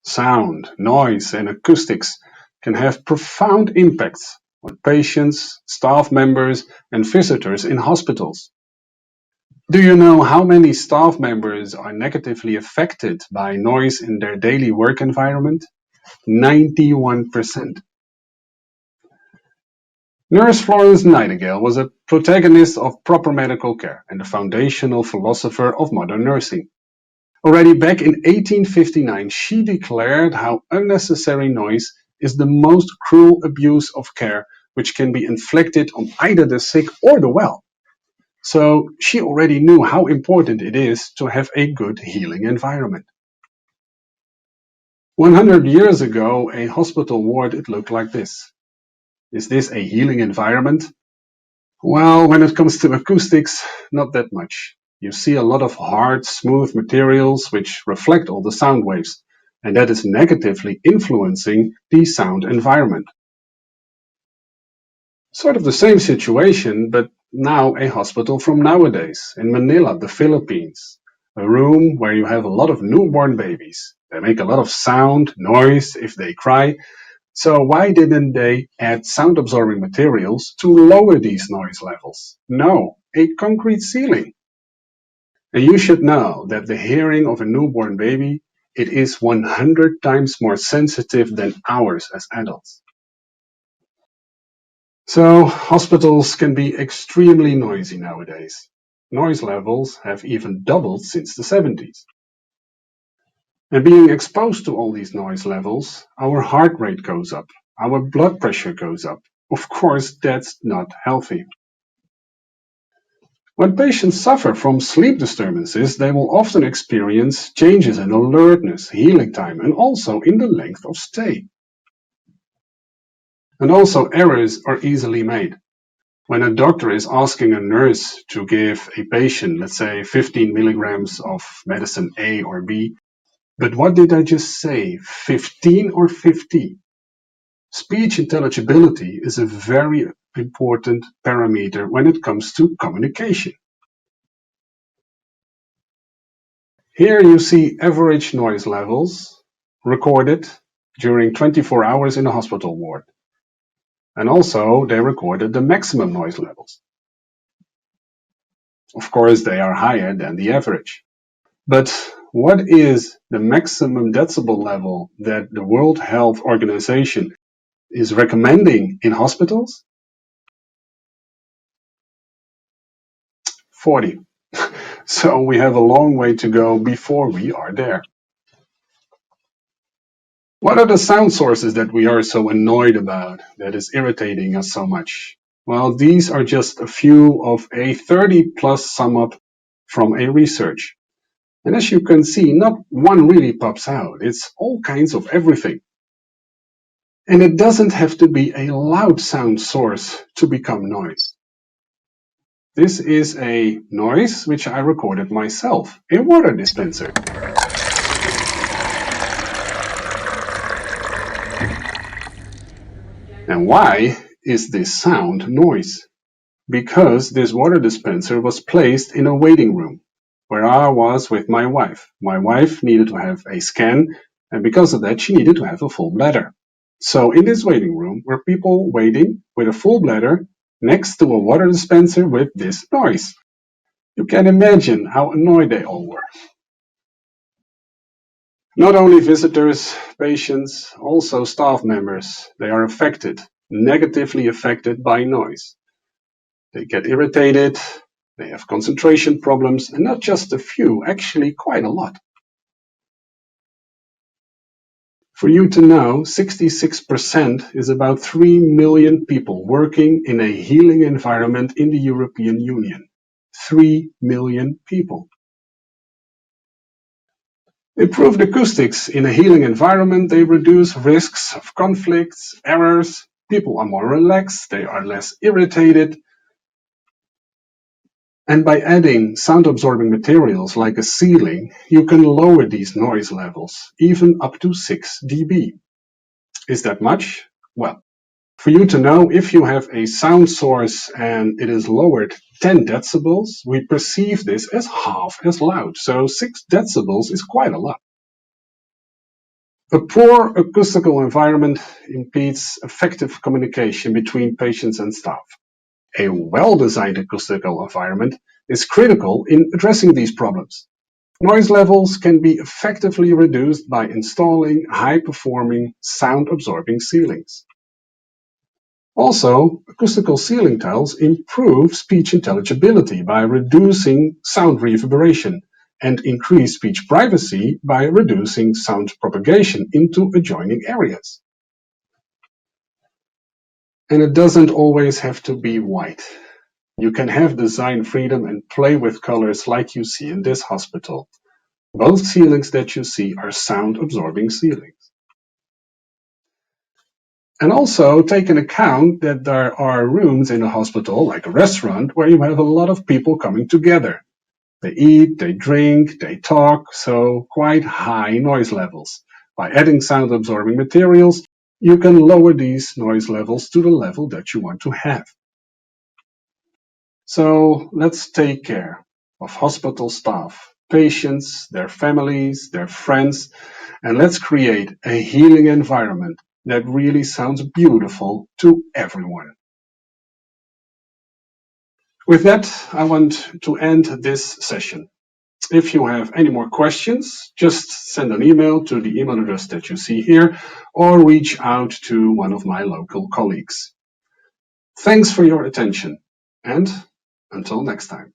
Sound, noise, and acoustics can have profound impacts on patients, staff members, and visitors in hospitals. Do you know how many staff members are negatively affected by noise in their daily work environment? 91%. Nurse Florence Nightingale was a protagonist of proper medical care and a foundational philosopher of modern nursing. Already back in 1859, she declared how unnecessary noise is the most cruel abuse of care which can be inflicted on either the sick or the well. So she already knew how important it is to have a good healing environment. 100 years ago, a hospital ward, it looked like this. Is this a healing environment? Well, when it comes to acoustics, not that much. You see a lot of hard, smooth materials which reflect all the sound waves, and that is negatively influencing the sound environment. Sort of the same situation, but now a hospital from nowadays, in Manila, the Philippines. A room where you have a lot of newborn babies. They make a lot of sound, noise if they cry. So why didn't they add sound absorbing materials to lower these noise levels? No, a concrete ceiling. And you should know that the hearing of a newborn baby, it is 100 times more sensitive than ours as adults. So hospitals can be extremely noisy nowadays. Noise levels have even doubled since the 70s. And being exposed to all these noise levels, our heart rate goes up, our blood pressure goes up. Of course, that's not healthy. When patients suffer from sleep disturbances, they will often experience changes in alertness, healing time, and also in the length of stay. And also errors are easily made. When a doctor is asking a nurse to give a patient, let's say 15 milligrams of medicine A or B, but what did I just say? 15 or 50? Speech intelligibility is a very important parameter when it comes to communication. Here you see average noise levels recorded during 24 hours in a hospital ward. And also they recorded the maximum noise levels. Of course, they are higher than the average. But what is the maximum decibel level that the World Health Organization is recommending in hospitals? 40. So we have a long way to go before we are there. What are the sound sources that we are so annoyed about, that is irritating us so much? Well, these are just a few of a 30 plus sum up from a research. And as you can see, not one really pops out. It's all kinds of everything. And it doesn't have to be a loud sound source to become noise. This is a noise which I recorded myself, a water dispenser. And why is this sound noise? Because this water dispenser was placed in a waiting room where I was with my wife. My wife needed to have a scan, and because of that, she needed to have a full bladder. So in this waiting room were people waiting with a full bladder next to a water dispenser with this noise. You can imagine how annoyed they all were. Not only visitors, patients, also staff members, they are affected, negatively affected by noise. They get irritated, they have concentration problems, and not just a few, actually quite a lot. For you to know, 66% is about 3 million people working in a healing environment in the European Union. 3 million people. Improved acoustics in a healing environment, they reduce risks of conflicts, errors. People are more relaxed, they are less irritated. And by adding sound-absorbing materials like a ceiling, you can lower these noise levels, even up to 6 dB. Is that much? Well, for you to know, if you have a sound source and it is lowered 10 decibels, we perceive this as half as loud. So 6 decibels is quite a lot. A poor acoustical environment impedes effective communication between patients and staff. A well-designed acoustical environment is critical in addressing these problems. Noise levels can be effectively reduced by installing high-performing, sound-absorbing ceilings. Also, acoustical ceiling tiles improve speech intelligibility by reducing sound reverberation and increase speech privacy by reducing sound propagation into adjoining areas. And it doesn't always have to be white. You can have design freedom and play with colors like you see in this hospital. Both ceilings that you see are sound-absorbing ceilings. And also take into account that there are rooms in a hospital, like a restaurant, where you have a lot of people coming together. They eat, they drink, they talk, so quite high noise levels. By adding sound-absorbing materials, you can lower these noise levels to the level that you want to have. So let's take care of hospital staff, patients, their families, their friends, and let's create a healing environment that really sounds beautiful to everyone. With that, I want to end this session. If you have any more questions, just send an email to the email address that you see here or reach out to one of my local colleagues. Thanks for your attention, and until next time.